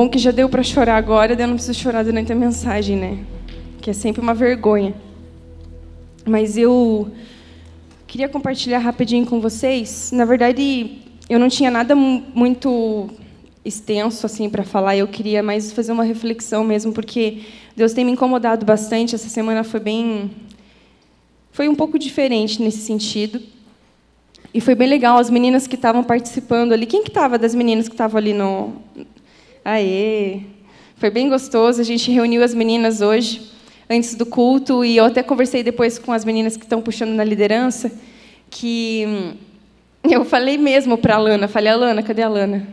Bom que já deu para chorar agora, daí eu não preciso chorar durante a mensagem, né? Que é sempre uma vergonha. Mas eu queria compartilhar rapidinho com vocês. Na verdade, eu não tinha nada muito extenso assim para falar. Eu queria mais fazer uma reflexão mesmo, porque Deus tem me incomodado bastante. Essa semana foi um pouco diferente nesse sentido. E foi bem legal as meninas que estavam participando ali. Quem que estava das meninas que estavam ali no... Aê! Foi bem gostoso. A gente reuniu as meninas hoje, antes do culto, e eu até conversei depois com as meninas que estão puxando na liderança, que eu falei mesmo para a Lana, falei, Alana, cadê a Lana?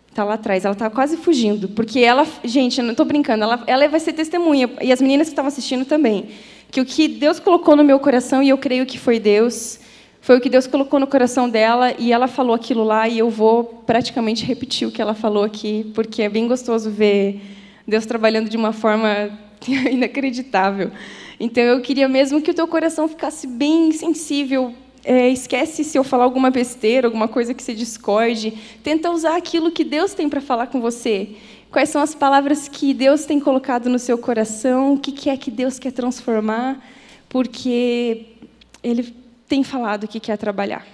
Está lá atrás, ela está quase fugindo, porque ela, gente, eu não estou brincando, ela vai ser testemunha, e as meninas que estavam assistindo também, que o que Deus colocou no meu coração, e eu creio que foi Deus, foi o que Deus colocou no coração dela, e ela falou aquilo lá, e eu vou praticamente repetir o que ela falou aqui, porque é bem gostoso ver Deus trabalhando de uma forma inacreditável. Então, eu queria mesmo que o teu coração ficasse bem sensível. Esquece se eu falar alguma besteira, alguma coisa que se discorde. Tenta usar aquilo que Deus tem para falar com você. Quais são as palavras que Deus tem colocado no seu coração? O que é que Deus quer transformar? Porque Ele tem falado que quer trabalhar.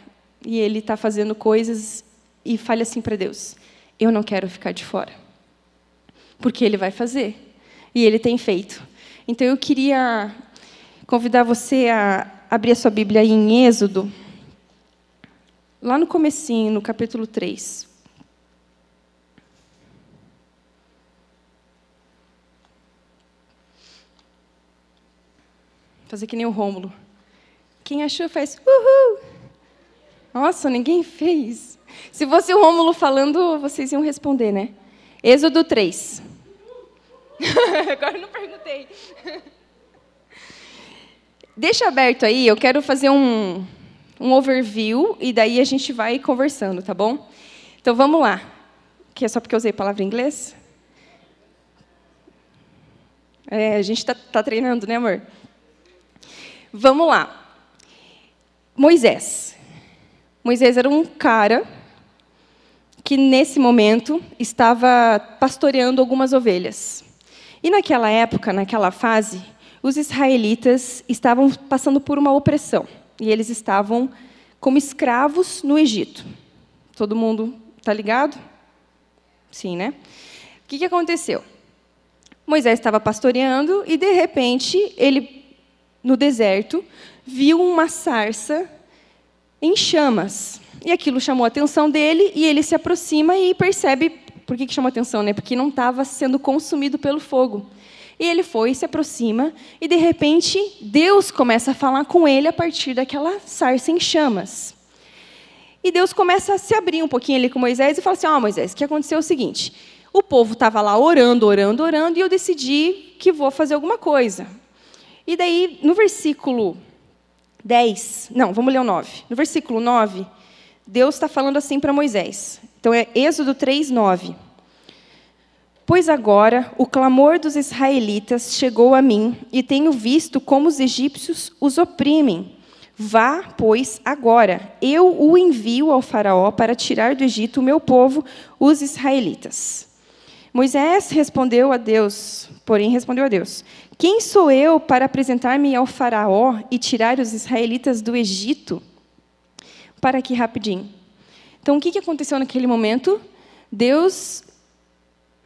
E Ele está fazendo coisas e fale assim para Deus, eu não quero ficar de fora. Porque Ele vai fazer. E Ele tem feito. Então, eu queria convidar você a abrir a sua Bíblia aí em Êxodo, lá no comecinho, no capítulo 3. Vou fazer que nem o Rômulo. Quem achou faz uhul. Nossa, ninguém fez. Se fosse o Rômulo falando, vocês iam responder, né? Êxodo 3. Agora eu não perguntei. Deixa aberto aí, eu quero fazer um overview e daí a gente vai conversando, tá bom? Então vamos lá. Que é só porque eu usei a palavra em inglês? A gente tá treinando, né, amor? Vamos lá. Moisés. Moisés era um cara que, nesse momento, estava pastoreando algumas ovelhas. E naquela época, naquela fase, os israelitas estavam passando por uma opressão. E eles estavam como escravos no Egito. Todo mundo está ligado? Sim, né? O que aconteceu? Moisés estava pastoreando e, de repente, ele, no deserto, viu uma sarça em chamas. E aquilo chamou a atenção dele, e ele se aproxima e percebe... Por que chamou a atenção, né? Porque não estava sendo consumido pelo fogo. E ele foi, se aproxima, e, de repente, Deus começa a falar com ele a partir daquela sarça em chamas. E Deus começa a se abrir um pouquinho ali com Moisés e fala assim, Moisés, o que aconteceu é o seguinte, o povo estava lá orando, e eu decidi que vou fazer alguma coisa. E daí, no versículo 10, não, vamos ler o 9. No versículo 9, Deus está falando assim para Moisés. Então, é Êxodo 3, 9. Pois agora o clamor dos israelitas chegou a mim, e tenho visto como os egípcios os oprimem. Vá, pois, agora, eu o envio ao faraó para tirar do Egito o meu povo, os israelitas. Moisés respondeu a Deus, quem sou eu para apresentar-me ao faraó e tirar os israelitas do Egito? Para aqui rapidinho. Então, o que aconteceu naquele momento? Deus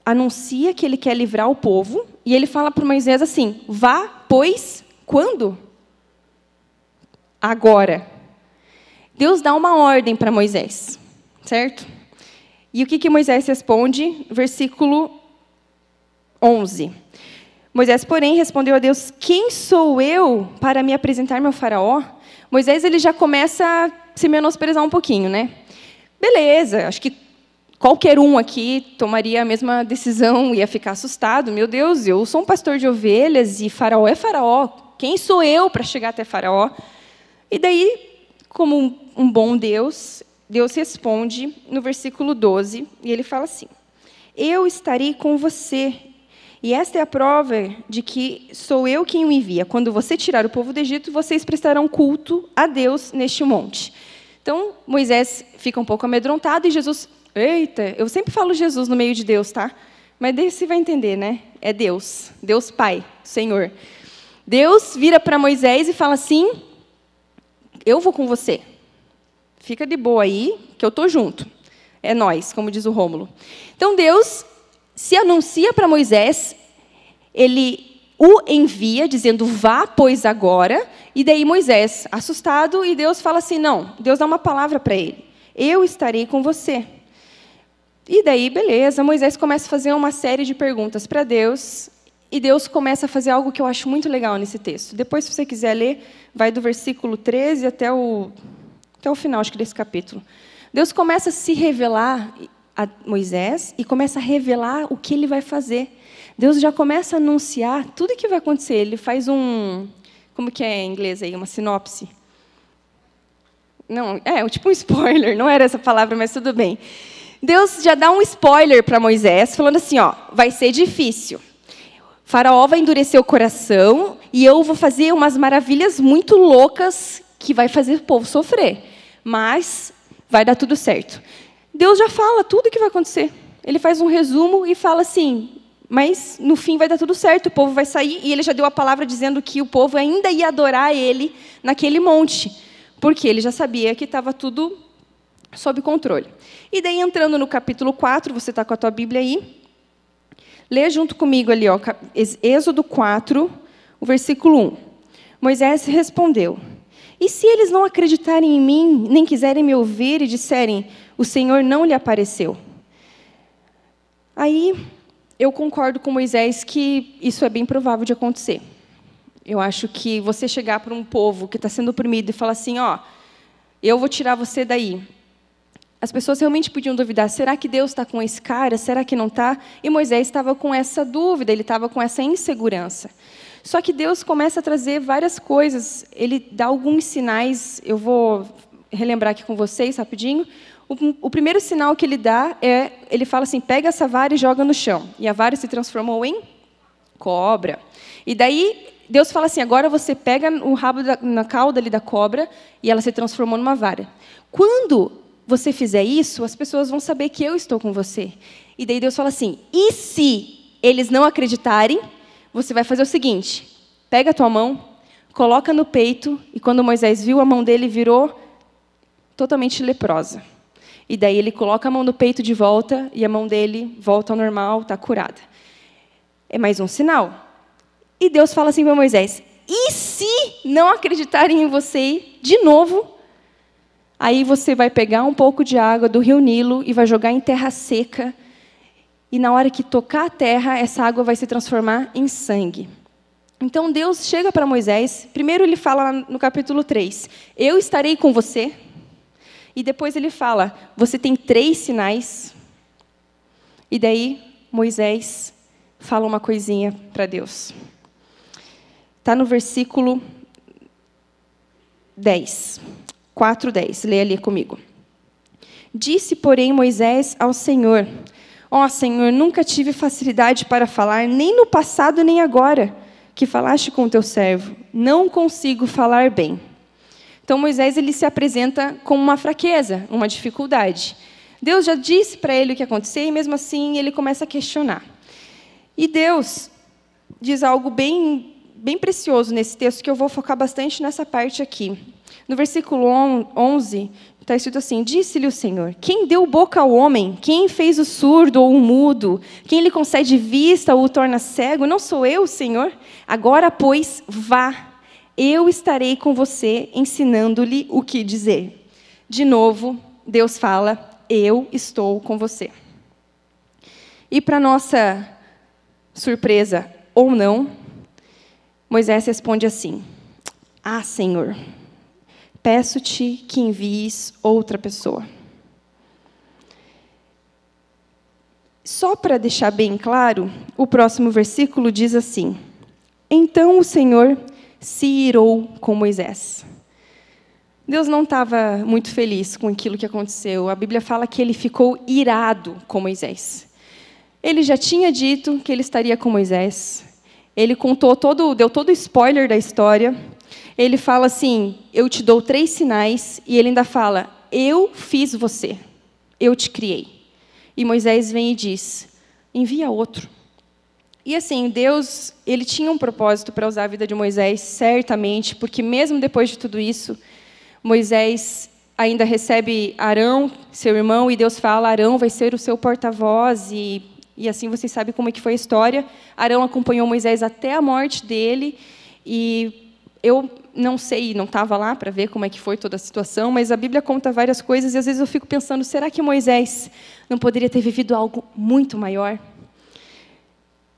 anuncia que Ele quer livrar o povo, e Ele fala para Moisés assim, vá, pois, quando? Agora. Deus dá uma ordem para Moisés, certo? E o que Moisés responde? Versículo 11. Moisés, porém, respondeu a Deus, quem sou eu para me apresentar-me ao faraó? Moisés ele já começa a se menosprezar um pouquinho, né? Beleza, acho que qualquer um aqui tomaria a mesma decisão, ia ficar assustado. Meu Deus, eu sou um pastor de ovelhas e faraó é faraó. Quem sou eu para chegar até faraó? E daí, como um bom Deus, Deus responde no versículo 12, e Ele fala assim, eu estarei com você, e esta é a prova de que sou eu quem o envia. Quando você tirar o povo do Egito, vocês prestarão culto a Deus neste monte. Então, Moisés fica um pouco amedrontado, e Jesus Eita, eu sempre falo Jesus no meio de Deus, tá? Mas daí você vai entender, né? É Deus, Deus Pai, Senhor. Deus vira para Moisés e fala assim: eu vou com você. Fica de boa aí, que eu estou junto. É nós, como diz o Rômulo. Então Deus se anuncia para Moisés, ele o envia, dizendo, vá, pois agora. E daí Moisés, assustado, e Deus fala assim, não, Deus dá uma palavra para ele. Eu estarei com você. E daí, beleza, Moisés começa a fazer uma série de perguntas para Deus, e Deus começa a fazer algo que eu acho muito legal nesse texto. Depois, se você quiser ler, vai do versículo 13 até o final, acho que desse capítulo. Deus começa a se revelar a Moisés e começa a revelar o que ele vai fazer. Deus já começa a anunciar tudo o que vai acontecer. Ele faz como que é em inglês aí? Uma sinopse. Não, tipo um spoiler, não era essa palavra, mas tudo bem. Deus já dá um spoiler para Moisés, falando assim, ó, vai ser difícil. Faraó vai endurecer o coração e eu vou fazer umas maravilhas muito loucas que vai fazer o povo sofrer. Mas vai dar tudo certo. Deus já fala tudo o que vai acontecer. Ele faz um resumo e fala assim, mas no fim vai dar tudo certo, o povo vai sair. E ele já deu a palavra dizendo que o povo ainda ia adorar ele naquele monte, porque ele já sabia que estava tudo sob controle. E daí, entrando no capítulo 4, você está com a tua Bíblia aí, lê junto comigo ali, ó, Êxodo 4, o versículo 1. Moisés respondeu, e se eles não acreditarem em mim, nem quiserem me ouvir e disserem, o Senhor não lhe apareceu? Aí, eu concordo com Moisés que isso é bem provável de acontecer. Eu acho que você chegar para um povo que está sendo oprimido e falar assim, ó, eu vou tirar você daí. As pessoas realmente podiam duvidar, será que Deus está com esse cara? Será que não está? E Moisés estava com essa dúvida, ele estava com essa insegurança. Só que Deus começa a trazer várias coisas, ele dá alguns sinais, eu vou relembrar aqui com vocês rapidinho. O primeiro sinal que ele dá ele fala assim, pega essa vara e joga no chão. E a vara se transformou em cobra. E daí Deus fala assim, agora você pega o rabo na cauda ali da cobra e ela se transformou numa vara. Quando você fizer isso, as pessoas vão saber que eu estou com você. E daí Deus fala assim, e se eles não acreditarem, você vai fazer o seguinte, pega a tua mão, coloca no peito, e quando Moisés viu, a mão dele virou totalmente leprosa. E daí ele coloca a mão no peito de volta, e a mão dele volta ao normal, está curada. É mais um sinal. E Deus fala assim para Moisés, e se não acreditarem em você de novo, aí você vai pegar um pouco de água do rio Nilo e vai jogar em terra seca, e na hora que tocar a terra, essa água vai se transformar em sangue. Então Deus chega para Moisés, primeiro ele fala no capítulo 3, eu estarei com você, e depois ele fala, você tem 3 sinais, e daí Moisés fala uma coisinha para Deus. Está no versículo 10, 4:10, lê ali comigo. Disse, porém, Moisés ao Senhor, ó Senhor, nunca tive facilidade para falar, nem no passado, nem agora, que falaste com o teu servo. Não consigo falar bem. Então, Moisés ele se apresenta como uma fraqueza, uma dificuldade. Deus já disse para ele o que ia acontecer, e mesmo assim ele começa a questionar. E Deus diz algo bem precioso nesse texto, que eu vou focar bastante nessa parte aqui. No versículo 11, está escrito assim, disse-lhe o Senhor, quem deu boca ao homem? Quem fez o surdo ou o mudo? Quem lhe concede vista ou o torna cego? Não sou eu, Senhor? Agora, pois, vá. Eu estarei com você, ensinando-lhe o que dizer. De novo, Deus fala, eu estou com você. E para nossa surpresa ou não, Moisés responde assim, ah, Senhor, peço-te que envies outra pessoa. Só para deixar bem claro, o próximo versículo diz assim, então o Senhor se irou com Moisés. Deus não estava muito feliz com aquilo que aconteceu. A Bíblia fala que ele ficou irado com Moisés. Ele já tinha dito que ele estaria com Moisés. Ele deu todo o spoiler da história. Ele fala assim, eu te dou 3 sinais, e ele ainda fala, eu fiz você, eu te criei. E Moisés vem e diz: envia outro. E assim, Deus, ele tinha um propósito para usar a vida de Moisés, certamente, porque mesmo depois de tudo isso, Moisés ainda recebe Arão, seu irmão, e Deus fala: Arão vai ser o seu porta-voz, e assim vocês sabem como é que foi a história. Arão acompanhou Moisés até a morte dele, e eu não sei, não estava lá para ver como é que foi toda a situação, mas a Bíblia conta várias coisas, e às vezes eu fico pensando, será que Moisés não poderia ter vivido algo muito maior?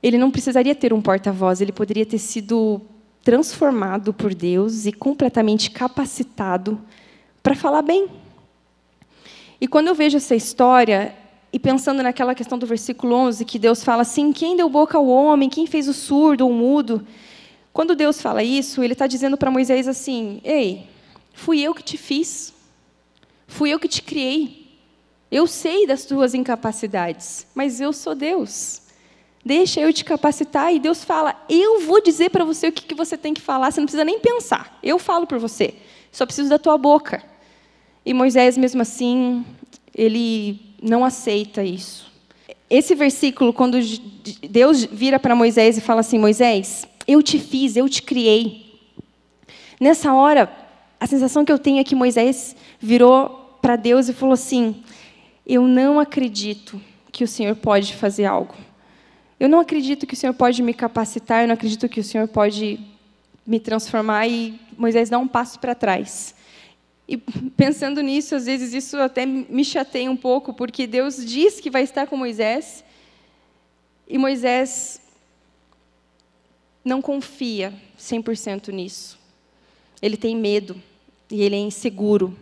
Ele não precisaria ter um porta-voz, ele poderia ter sido transformado por Deus e completamente capacitado para falar bem. E quando eu vejo essa história, e pensando naquela questão do versículo 11, que Deus fala assim: quem deu boca ao homem, quem fez o surdo ou o mudo? Quando Deus fala isso, Ele está dizendo para Moisés assim: ei, fui eu que te fiz, fui eu que te criei, eu sei das tuas incapacidades, mas eu sou Deus. Deixa eu te capacitar. E Deus fala: eu vou dizer para você o que você tem que falar, você não precisa nem pensar, eu falo por você, só preciso da tua boca. E Moisés, mesmo assim, ele não aceita isso. Esse versículo, quando Deus vira para Moisés e fala assim: Moisés, eu te fiz, eu te criei. Nessa hora, a sensação que eu tenho é que Moisés virou para Deus e falou assim: eu não acredito que o Senhor pode fazer algo. Eu não acredito que o Senhor pode me capacitar, eu não acredito que o Senhor pode me transformar. E Moisés dá um passo para trás. E pensando nisso, às vezes isso até me chateia um pouco, porque Deus diz que vai estar com Moisés, e Moisés não confia 100% nisso. Ele tem medo, e ele é inseguro,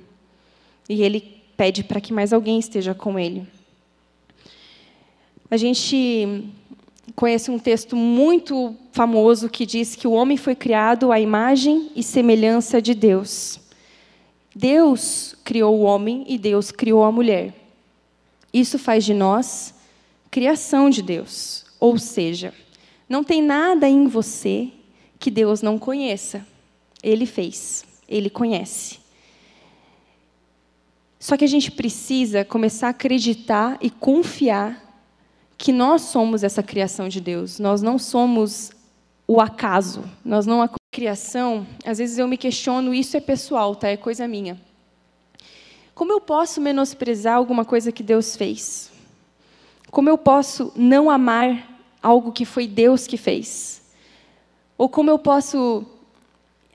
e ele pede para que mais alguém esteja com ele. A gente conhece um texto muito famoso que diz que o homem foi criado à imagem e semelhança de Deus. Deus criou o homem e Deus criou a mulher. Isso faz de nós criação de Deus. Ou seja, não tem nada em você que Deus não conheça. Ele fez, Ele conhece. Só que a gente precisa começar a acreditar e confiar que nós somos essa criação de Deus. Nós não somos o acaso. Nós não a criação. Às vezes eu me questiono, isso é pessoal, tá? É coisa minha. Como eu posso menosprezar alguma coisa que Deus fez? Como eu posso não amar algo que foi Deus que fez? Ou como eu posso,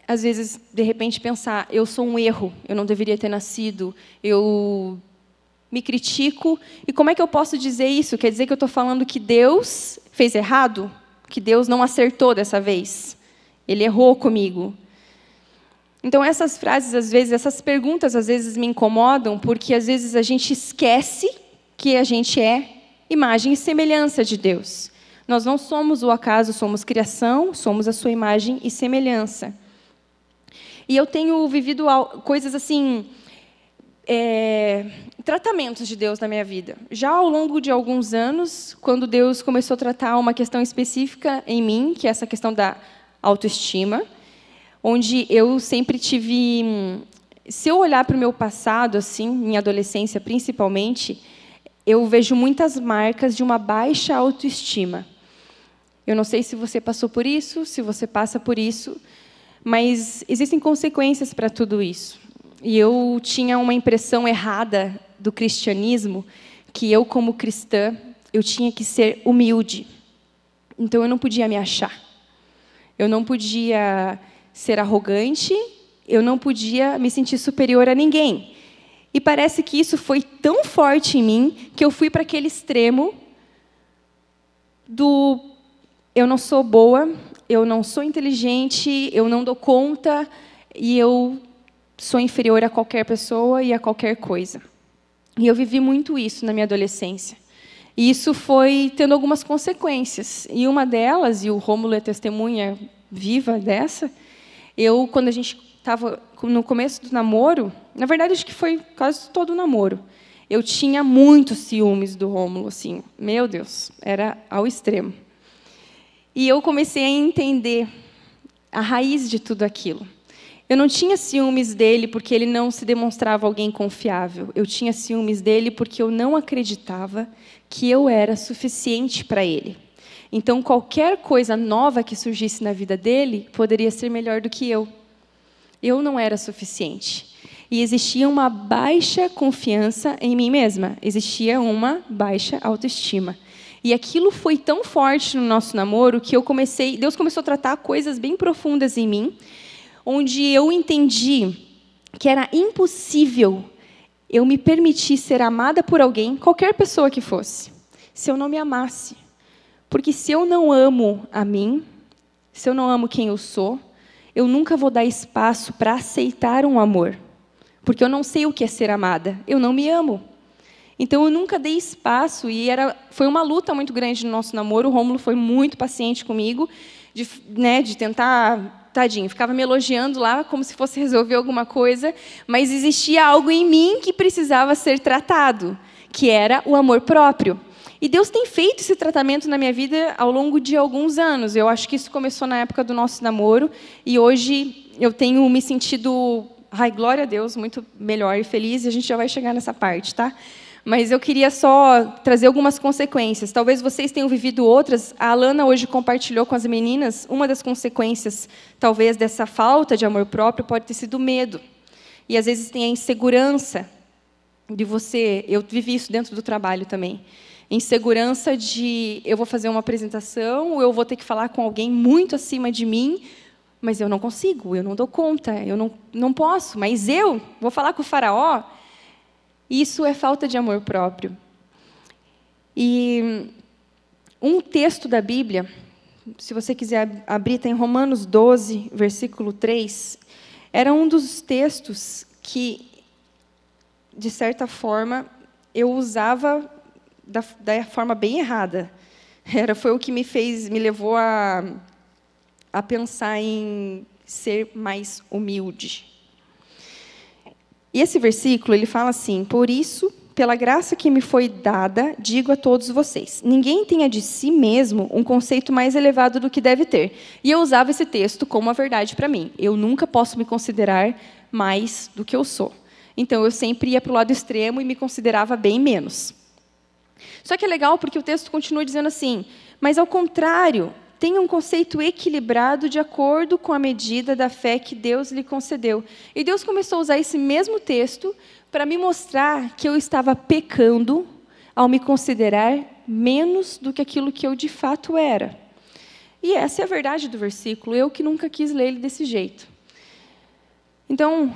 às vezes, de repente, pensar, eu sou um erro, eu não deveria ter nascido, eu me critico, e como é que eu posso dizer isso? Quer dizer que eu estou falando que Deus fez errado? Que Deus não acertou dessa vez? Ele errou comigo? Então, essas frases, às vezes, essas perguntas, às vezes, me incomodam, porque, às vezes, a gente esquece que a gente é imagem e semelhança de Deus. Nós não somos o acaso, somos criação, somos a sua imagem e semelhança. E eu tenho vivido coisas assim, tratamentos de Deus na minha vida. Já ao longo de alguns anos, quando Deus começou a tratar uma questão específica em mim, que é essa questão da autoestima, onde eu sempre tive... Se eu olhar para o meu passado, assim, minha adolescência principalmente, eu vejo muitas marcas de uma baixa autoestima. Eu não sei se você passou por isso, se você passa por isso, mas existem consequências para tudo isso. E eu tinha uma impressão errada do cristianismo, que eu, como cristã, eu tinha que ser humilde. Então, eu não podia me achar. Eu não podia ser arrogante, eu não podia me sentir superior a ninguém. E parece que isso foi tão forte em mim, que eu fui para aquele extremo do eu não sou boa, eu não sou inteligente, eu não dou conta, e eu sou inferior a qualquer pessoa e a qualquer coisa. E eu vivi muito isso na minha adolescência. E isso foi tendo algumas consequências. E uma delas, e o Rômulo é testemunha viva dessa, quando a gente estava no começo do namoro, na verdade, acho que foi quase todo o namoro, eu tinha muitos ciúmes do Rômulo, assim, meu Deus, era ao extremo. E eu comecei a entender a raiz de tudo aquilo. Eu não tinha ciúmes dele porque ele não se demonstrava alguém confiável. Eu tinha ciúmes dele porque eu não acreditava que eu era suficiente para ele. Então, qualquer coisa nova que surgisse na vida dele poderia ser melhor do que eu. Eu não era suficiente. E existia uma baixa confiança em mim mesma. Existia uma baixa autoestima. E aquilo foi tão forte no nosso namoro que Deus começou a tratar coisas bem profundas em mim, onde eu entendi que era impossível eu me permitir ser amada por alguém, qualquer pessoa que fosse, se eu não me amasse. Porque se eu não amo a mim, se eu não amo quem eu sou, eu nunca vou dar espaço para aceitar um amor. Porque eu não sei o que é ser amada, eu não me amo. Então, eu nunca dei espaço, e foi uma luta muito grande no nosso namoro. O Rômulo foi muito paciente comigo, de tentar... Tadinho, ficava me elogiando lá como se fosse resolver alguma coisa, mas existia algo em mim que precisava ser tratado, que era o amor próprio. E Deus tem feito esse tratamento na minha vida ao longo de alguns anos. Eu acho que isso começou na época do nosso namoro, e hoje eu tenho me sentido, ai, glória a Deus, muito melhor e feliz, e a gente já vai chegar nessa parte, tá? Mas eu queria só trazer algumas consequências. Talvez vocês tenham vivido outras. A Alana hoje compartilhou com as meninas. Uma das consequências, talvez, dessa falta de amor próprio pode ter sido o medo. E, às vezes, tem a insegurança de você... Eu vivi isso dentro do trabalho também. Insegurança de eu vou fazer uma apresentação, ou eu vou ter que falar com alguém muito acima de mim, mas eu não consigo, eu não dou conta, eu não posso. Mas eu vou falar com o faraó... Isso é falta de amor próprio. E um texto da Bíblia, se você quiser abrir, está em Romanos 12, versículo 3, era um dos textos que, de certa forma, eu usava da forma bem errada. Foi o que me levou a pensar em ser mais humilde. E esse versículo, ele fala assim: por isso, pela graça que me foi dada, digo a todos vocês, ninguém tenha de si mesmo um conceito mais elevado do que deve ter. E eu usava esse texto como a verdade para mim. Eu nunca posso me considerar mais do que eu sou. Então, eu sempre ia para o lado extremo e me considerava bem menos. Só que é legal porque o texto continua dizendo assim, mas, ao contrário, tenha um conceito equilibrado de acordo com a medida da fé que Deus lhe concedeu. E Deus começou a usar esse mesmo texto para me mostrar que eu estava pecando ao me considerar menos do que aquilo que eu de fato era. E essa é a verdade do versículo, eu que nunca quis ler ele desse jeito. Então,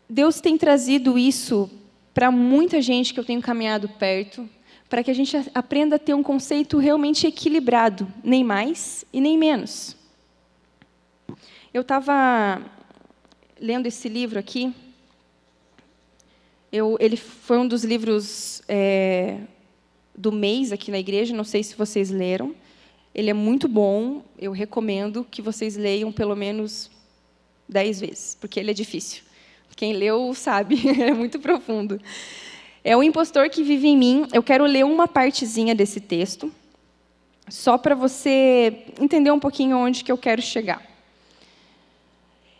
Deus tem trazido isso para muita gente que eu tenho caminhado perto, para que a gente aprenda a ter um conceito realmente equilibrado, nem mais e nem menos. Eu estava lendo esse livro aqui. Ele foi um dos livros do mês aqui na igreja, não sei se vocês leram. Ele é muito bom, eu recomendo que vocês leiam pelo menos 10 vezes, porque ele é difícil. Quem leu sabe, é muito profundo. É o impostor que vive em mim. Eu quero ler uma partezinha desse texto, só para você entender um pouquinho onde que eu quero chegar.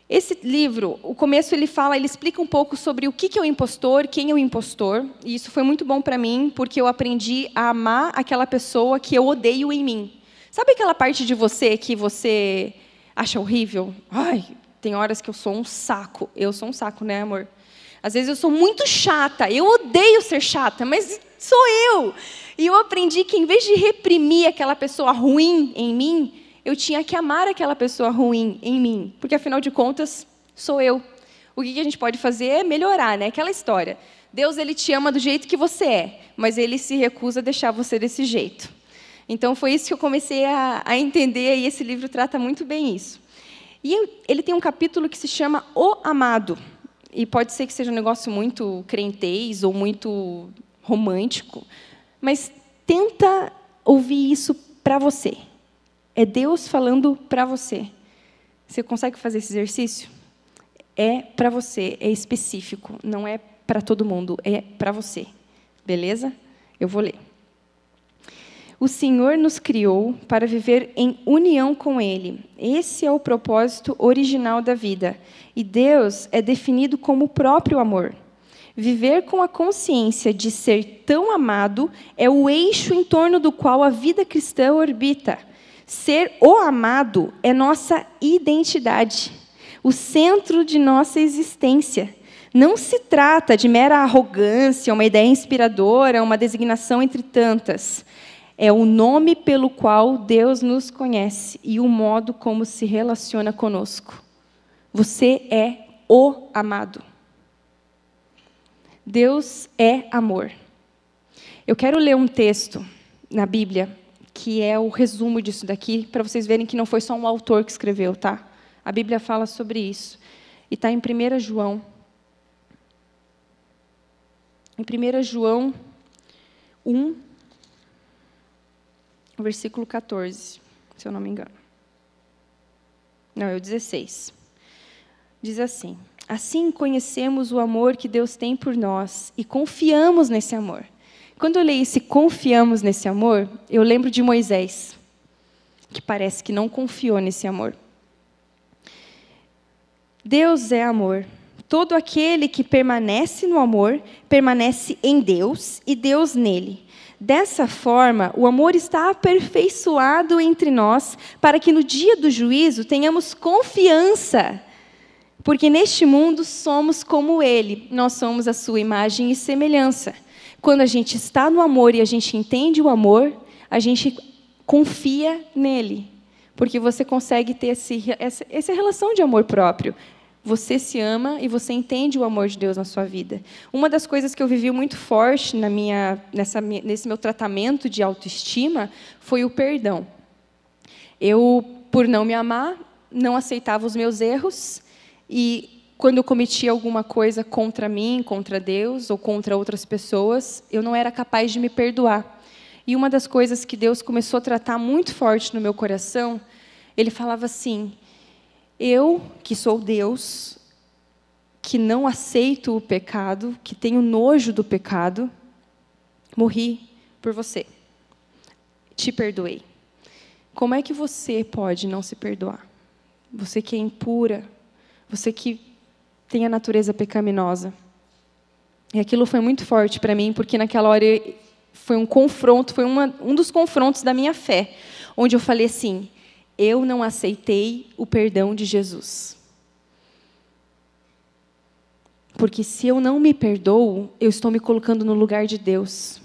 Esse livro, o começo ele explica um pouco sobre o que é o impostor, quem é o impostor, e isso foi muito bom para mim, porque eu aprendi a amar aquela pessoa que eu odeio em mim. Sabe aquela parte de você que você acha horrível? Ai, tem horas que eu sou um saco. Eu sou um saco, né, amor? Às vezes eu sou muito chata, eu odeio ser chata, mas sou eu. E eu aprendi que, em vez de reprimir aquela pessoa ruim em mim, eu tinha que amar aquela pessoa ruim em mim, porque, afinal de contas, sou eu. O que a gente pode fazer é melhorar, né? Aquela história. Deus, ele te ama do jeito que você é, mas ele se recusa a deixar você desse jeito. Então, foi isso que eu comecei a entender, e esse livro trata muito bem isso. E ele tem um capítulo que se chama O Amado. E pode ser que seja um negócio muito crentez ou muito romântico, mas tenta ouvir isso para você. É Deus falando para você. Você consegue fazer esse exercício? É para você, é específico, não é para todo mundo, é para você. Beleza? Eu vou ler. O Senhor nos criou para viver em união com Ele. Esse é o propósito original da vida. E Deus é definido como o próprio amor. Viver com a consciência de ser tão amado é o eixo em torno do qual a vida cristã orbita. Ser o amado é nossa identidade, o centro de nossa existência. Não se trata de mera arrogância, uma ideia inspiradora, uma designação entre tantas. É o nome pelo qual Deus nos conhece e o modo como se relaciona conosco. Você é o amado. Deus é amor. Eu quero ler um texto na Bíblia, que é o resumo disso daqui, para vocês verem que não foi só um autor que escreveu, tá? A Bíblia fala sobre isso. E está em 1 João. Em 1 João 1, versículo 14, se eu não me engano. Não, é o 16. Diz assim: assim conhecemos o amor que Deus tem por nós e confiamos nesse amor. Quando eu leio esse confiamos nesse amor, eu lembro de Moisés, que parece que não confiou nesse amor. Deus é amor. Todo aquele que permanece no amor, permanece em Deus e Deus nele. Dessa forma, o amor está aperfeiçoado entre nós, para que no dia do juízo tenhamos confiança. Porque neste mundo somos como Ele, nós somos a sua imagem e semelhança. Quando a gente está no amor e a gente entende o amor, a gente confia nele. Porque você consegue ter essa relação de amor próprio. Você se ama e você entende o amor de Deus na sua vida. Uma das coisas que eu vivi muito forte nesse meu tratamento de autoestima foi o perdão. Eu, por não me amar, não aceitava os meus erros. E quando eu cometia alguma coisa contra mim, contra Deus ou contra outras pessoas, eu não era capaz de me perdoar. E uma das coisas que Deus começou a tratar muito forte no meu coração, Ele falava assim: eu, que sou Deus, que não aceito o pecado, que tenho nojo do pecado, morri por você. Te perdoei. Como é que você pode não se perdoar? Você que é impura, você que tem a natureza pecaminosa. E aquilo foi muito forte para mim, porque naquela hora foi um confronto, foi um dos confrontos da minha fé, onde eu falei assim: eu não aceitei o perdão de Jesus. Porque se eu não me perdoo, eu estou me colocando no lugar de Deus.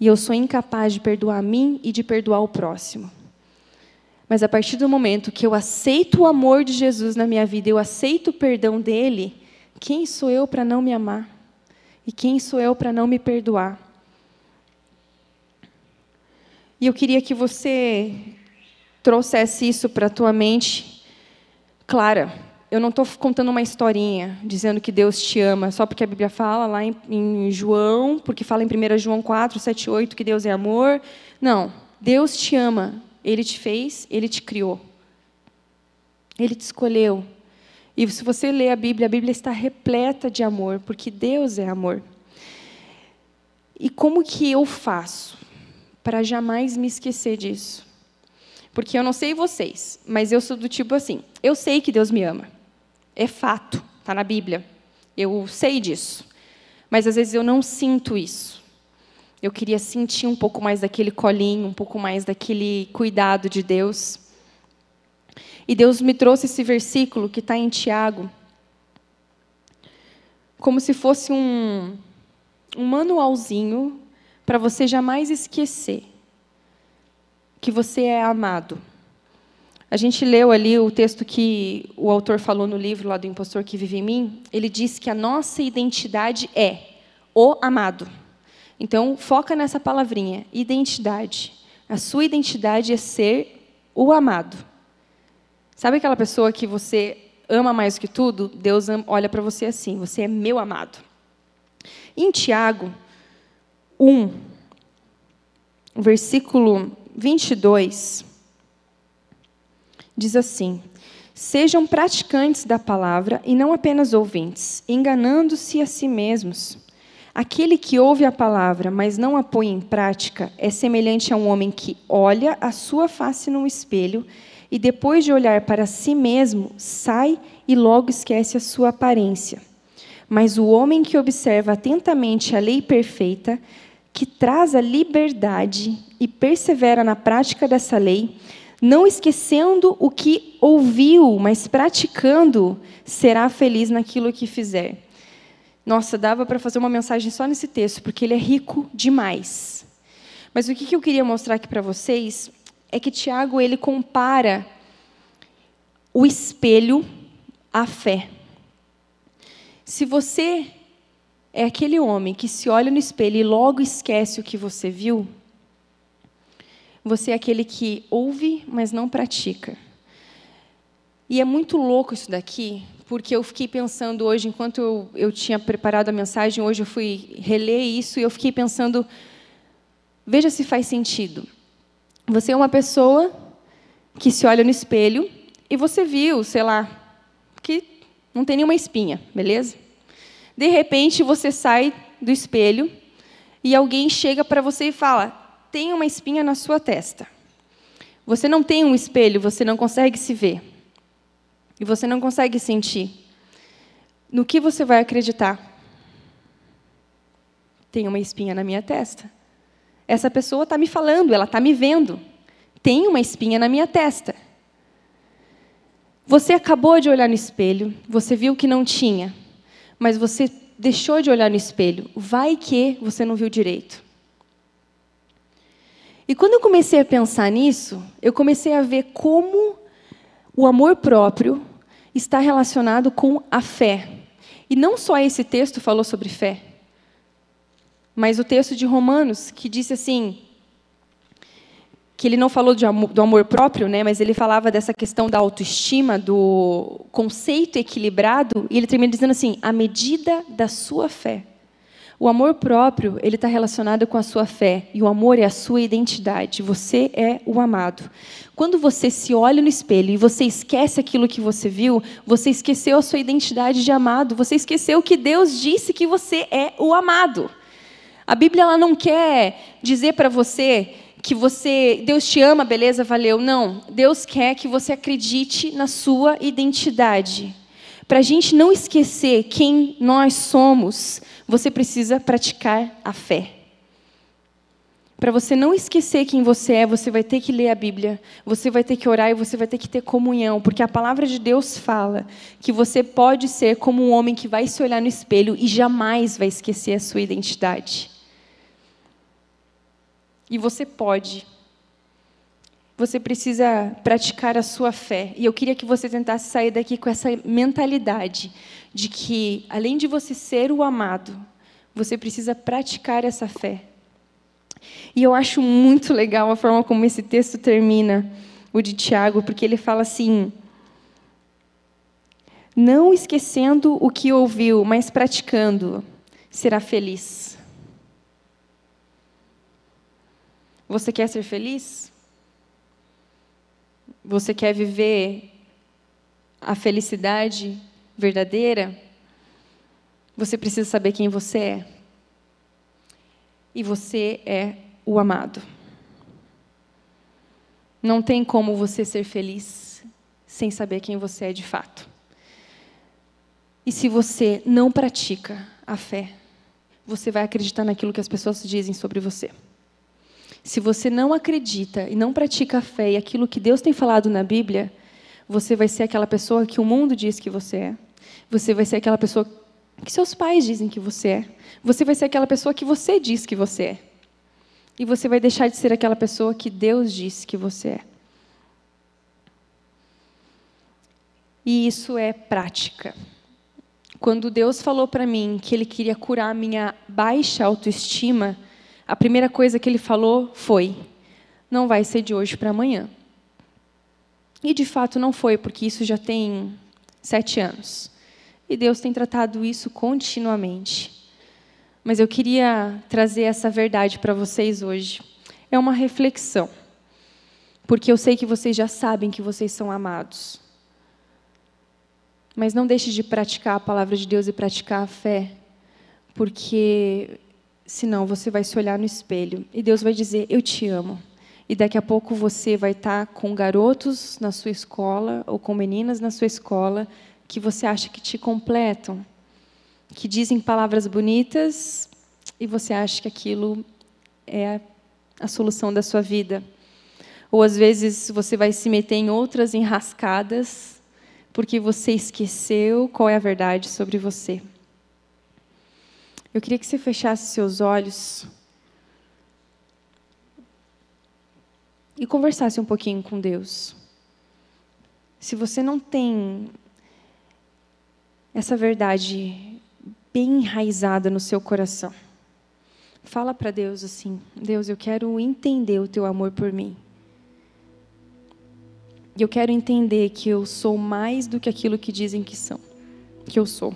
E eu sou incapaz de perdoar a mim e de perdoar o próximo. Mas a partir do momento que eu aceito o amor de Jesus na minha vida, eu aceito o perdão dele, quem sou eu para não me amar? E quem sou eu para não me perdoar? E eu queria que você trouxesse isso para a tua mente clara. Eu não estou contando uma historinha, dizendo que Deus te ama, só porque a Bíblia fala lá em João, porque fala em 1 João 4, 7, 8, que Deus é amor. Não, Deus te ama. Ele te fez, Ele te criou. Ele te escolheu. E se você ler a Bíblia está repleta de amor, porque Deus é amor. E como que eu faço para jamais me esquecer disso? Porque eu não sei vocês, mas eu sou do tipo assim, eu sei que Deus me ama. É fato, está na Bíblia. Eu sei disso. Mas às vezes eu não sinto isso. Eu queria sentir um pouco mais daquele colinho, um pouco mais daquele cuidado de Deus. E Deus me trouxe esse versículo que está em Tiago, como se fosse um manualzinho para você jamais esquecer que você é amado. A gente leu ali o texto que o autor falou no livro lá do Impostor que Vive em Mim. Ele diz que a nossa identidade é o amado. Então, foca nessa palavrinha, identidade. A sua identidade é ser o amado. Sabe aquela pessoa que você ama mais do que tudo? Deus olha para você assim, você é meu amado. Em Tiago 1, versículo 22, diz assim: sejam praticantes da palavra e não apenas ouvintes, enganando-se a si mesmos. Aquele que ouve a palavra, mas não a põe em prática, é semelhante a um homem que olha a sua face no espelho e, depois de olhar para si mesmo, sai e logo esquece a sua aparência. Mas o homem que observa atentamente a lei perfeita, que traz a liberdade e persevera na prática dessa lei, não esquecendo o que ouviu, mas praticando, será feliz naquilo que fizer. Nossa, dava para fazer uma mensagem só nesse texto, porque ele é rico demais. Mas o que eu queria mostrar aqui para vocês é que Tiago ele compara o espelho à fé. Se você é aquele homem que se olha no espelho e logo esquece o que você viu, você é aquele que ouve, mas não pratica. E é muito louco isso daqui, porque eu fiquei pensando hoje, enquanto eu tinha preparado a mensagem, hoje eu fui reler isso e eu fiquei pensando, veja se faz sentido. Você é uma pessoa que se olha no espelho e você viu, sei lá, que não tem nenhuma espinha, beleza? De repente, você sai do espelho e alguém chega para você e fala, tem uma espinha na sua testa. Você não tem um espelho, você não consegue se ver. E você não consegue sentir. No que você vai acreditar? Tem uma espinha na minha testa. Essa pessoa está me falando, ela está me vendo. Tem uma espinha na minha testa. Você acabou de olhar no espelho, você viu que não tinha, mas você deixou de olhar no espelho. Vai que você não viu direito. E quando eu comecei a pensar nisso, eu comecei a ver como o amor próprio está relacionado com a fé. E não só esse texto falou sobre fé, mas o texto de Romanos, que disse assim, que ele não falou do amor próprio, né, mas ele falava dessa questão da autoestima, do conceito equilibrado, e ele termina dizendo assim, à medida da sua fé. O amor próprio, ele está relacionado com a sua fé, e o amor é a sua identidade, você é o amado. Quando você se olha no espelho e você esquece aquilo que você viu, você esqueceu a sua identidade de amado, você esqueceu que Deus disse que você é o amado. A Bíblia ela não quer dizer para você que Deus te ama, beleza, valeu. Não, Deus quer que você acredite na sua identidade. Para a gente não esquecer quem nós somos, você precisa praticar a fé. Para você não esquecer quem você é, você vai ter que ler a Bíblia, você vai ter que orar e você vai ter que ter comunhão, porque a palavra de Deus fala que você pode ser como um homem que vai se olhar no espelho e jamais vai esquecer a sua identidade. E você pode. Você precisa praticar a sua fé. E eu queria que você tentasse sair daqui com essa mentalidade de que, além de você ser o amado, você precisa praticar essa fé. E eu acho muito legal a forma como esse texto termina, o de Tiago, porque ele fala assim, não esquecendo o que ouviu, mas praticando, será feliz. Você quer ser feliz? Você quer viver a felicidade verdadeira? Você precisa saber quem você é. E você é o amado. Não tem como você ser feliz sem saber quem você é de fato. E se você não pratica a fé, você vai acreditar naquilo que as pessoas dizem sobre você. Se você não acredita e não pratica a fé e aquilo que Deus tem falado na Bíblia, você vai ser aquela pessoa que o mundo diz que você é. Você vai ser aquela pessoa que seus pais dizem que você é. Você vai ser aquela pessoa que você diz que você é. E você vai deixar de ser aquela pessoa que Deus disse que você é. E isso é prática. Quando Deus falou para mim que Ele queria curar a minha baixa autoestima, a primeira coisa que Ele falou foi, não vai ser de hoje para amanhã. E de fato não foi, porque isso já tem 7 anos. E Deus tem tratado isso continuamente. Mas eu queria trazer essa verdade para vocês hoje. É uma reflexão. Porque eu sei que vocês já sabem que vocês são amados. Mas não deixe de praticar a palavra de Deus e praticar a fé. porque senão você vai se olhar no espelho e Deus vai dizer, eu te amo. E daqui a pouco você vai estar com garotos na sua escola ou com meninas na sua escola que você acha que te completam, que dizem palavras bonitas e você acha que aquilo é a solução da sua vida. Ou, às vezes, você vai se meter em outras enrascadas porque você esqueceu qual é a verdade sobre você. Eu queria que você fechasse seus olhos e conversasse um pouquinho com Deus. Se você não tem essa verdade bem enraizada no seu coração, fala para Deus assim, Deus, eu quero entender o teu amor por mim. E eu quero entender que eu sou mais do que aquilo que dizem que eu sou.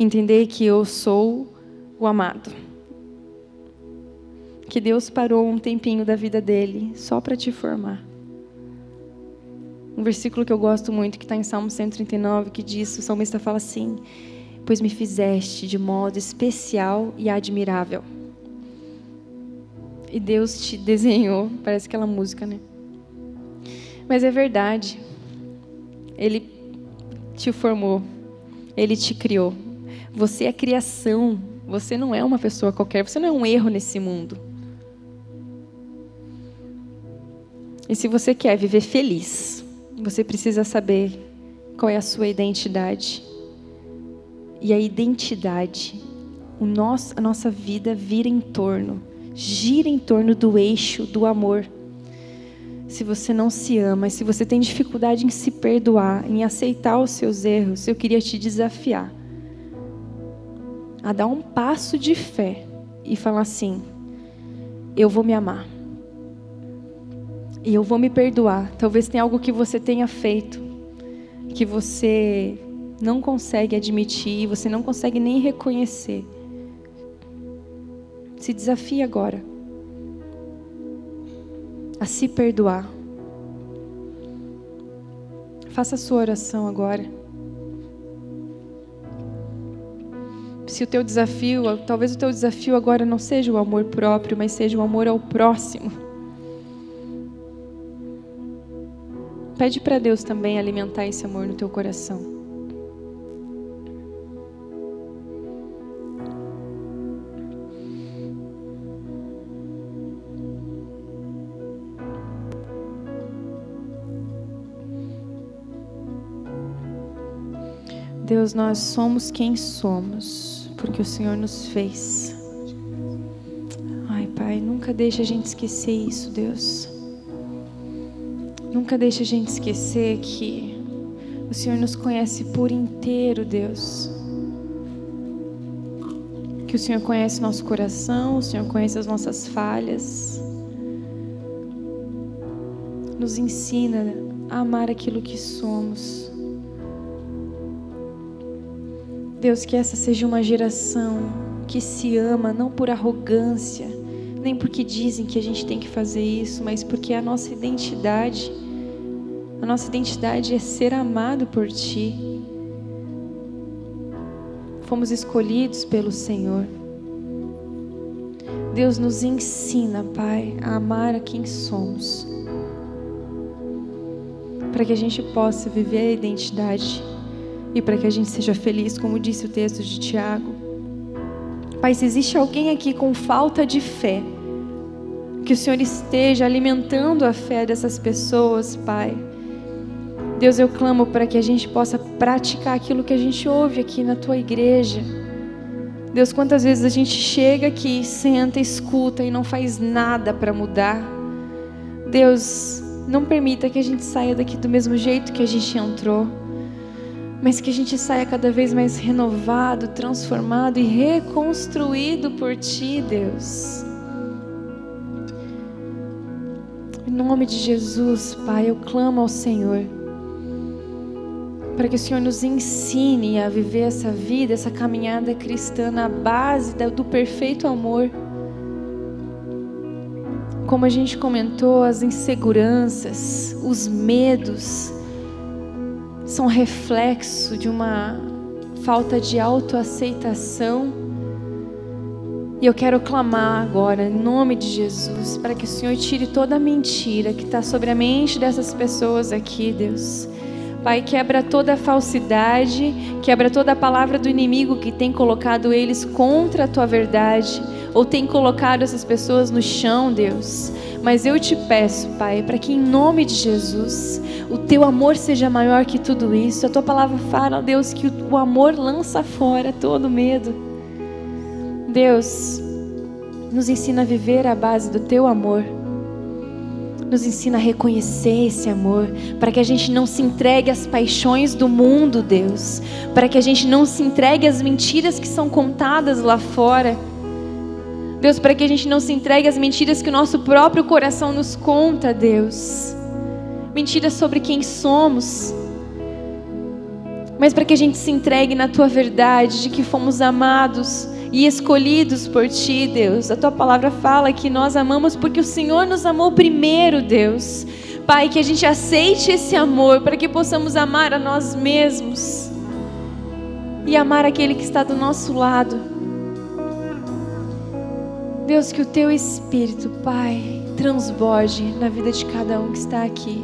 Entender que eu sou o amado. Que Deus parou um tempinho da vida dele só para te formar. Um versículo que eu gosto muito, que está em Salmo 139, que diz, o salmista fala assim, pois me fizeste de modo especial e admirável. E Deus te desenhou, parece aquela música, né? Mas é verdade. Ele te formou. Ele te criou. Você é criação. Você não é uma pessoa qualquer. Você não é um erro nesse mundo. E se você quer viver feliz, você precisa saber qual é a sua identidade. E a identidade, a nossa vida gira em torno do eixo do amor. Se você não se ama, se você tem dificuldade em se perdoar, em aceitar os seus erros, eu queria te desafiar a dar um passo de fé e falar assim, eu vou me amar. E eu vou me perdoar. Talvez tenha algo que você tenha feito, que você não consegue admitir, você não consegue nem reconhecer. Se desafie agora a se perdoar. Faça a sua oração agora. Se o teu desafio, talvez o teu desafio agora não seja o amor próprio, mas seja o amor ao próximo. Pede para Deus também alimentar esse amor no teu coração. Deus, nós somos quem somos, porque o Senhor nos fez. Ai, Pai, nunca deixa a gente esquecer isso, Deus. Nunca deixa a gente esquecer que o Senhor nos conhece por inteiro, Deus. Que o Senhor conhece nosso coração, o Senhor conhece as nossas falhas. Nos ensina a amar aquilo que somos. Deus, que essa seja uma geração que se ama, não por arrogância, nem porque dizem que a gente tem que fazer isso, mas porque a nossa identidade é ser amado por Ti. Fomos escolhidos pelo Senhor. Deus, nos ensina, Pai, a amar a quem somos, para que a gente possa viver a identidade e para que a gente seja feliz, como disse o texto de Tiago. Pai, se existe alguém aqui com falta de fé, que o Senhor esteja alimentando a fé dessas pessoas, Pai. Deus, eu clamo para que a gente possa praticar aquilo que a gente ouve aqui na Tua igreja. Deus, quantas vezes a gente chega aqui, senta, escuta e não faz nada para mudar. Deus, não permita que a gente saia daqui do mesmo jeito que a gente entrou, mas que a gente saia cada vez mais renovado, transformado e reconstruído por Ti, Deus. Em nome de Jesus, Pai, eu clamo ao Senhor, para que o Senhor nos ensine a viver essa vida, essa caminhada cristã na base do perfeito amor. Como a gente comentou, as inseguranças, os medos, são reflexo de uma falta de autoaceitação. E eu quero clamar agora, em nome de Jesus, para que o Senhor tire toda a mentira que está sobre a mente dessas pessoas aqui, Deus. Pai, quebra toda a falsidade, quebra toda a palavra do inimigo que tem colocado eles contra a Tua verdade, ou tem colocado essas pessoas no chão, Deus. Mas eu te peço, Pai, para que em nome de Jesus, o Teu amor seja maior que tudo isso. A Tua palavra fala, Deus, que o amor lança fora todo medo. Deus, nos ensina a viver à base do Teu amor. Nos ensina a reconhecer esse amor, para que a gente não se entregue às paixões do mundo, Deus. Para que a gente não se entregue às mentiras que são contadas lá fora. Deus, para que a gente não se entregue às mentiras que o nosso próprio coração nos conta, Deus. Mentiras sobre quem somos. Mas para que a gente se entregue na Tua verdade, de que fomos amados e escolhidos por Ti, Deus. A Tua palavra fala que nós amamos porque o Senhor nos amou primeiro, Deus. Pai, que a gente aceite esse amor para que possamos amar a nós mesmos e amar aquele que está do nosso lado. Deus, que o Teu Espírito, Pai, transborde na vida de cada um que está aqui.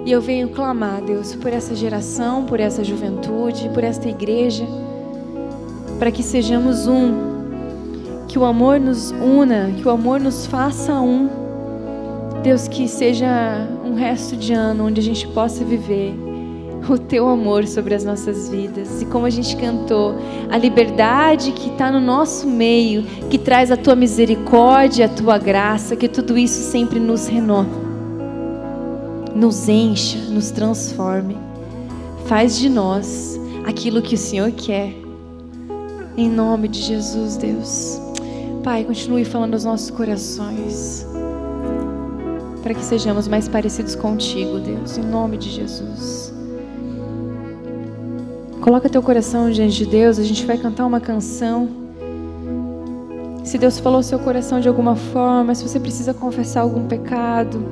E eu venho clamar, Deus, por essa geração, por essa juventude, por esta igreja, para que sejamos um, que o amor nos una, que o amor nos faça um. Deus, que seja um resto de ano onde a gente possa viver o Teu amor sobre as nossas vidas. E como a gente cantou, a liberdade que está no nosso meio, que traz a Tua misericórdia, a Tua graça, que tudo isso sempre nos renova, nos encha, nos transforme. Faz de nós aquilo que o Senhor quer. Em nome de Jesus, Deus. Pai, continue falando aos nossos corações, para que sejamos mais parecidos contigo, Deus, em nome de Jesus. Coloca teu coração diante de Deus, a gente vai cantar uma canção. Se Deus falou ao seu coração de alguma forma, se você precisa confessar algum pecado,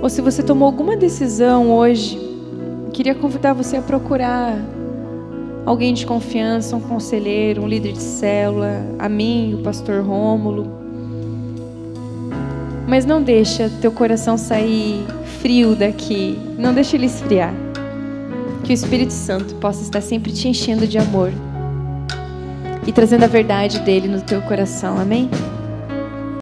ou se você tomou alguma decisão hoje, eu queria convidar você a procurar alguém de confiança, um conselheiro, um líder de célula, a mim, o pastor Rômulo. Mas não deixa teu coração sair frio daqui, não deixa ele esfriar. Que o Espírito Santo possa estar sempre te enchendo de amor e trazendo a verdade dele no teu coração, amém?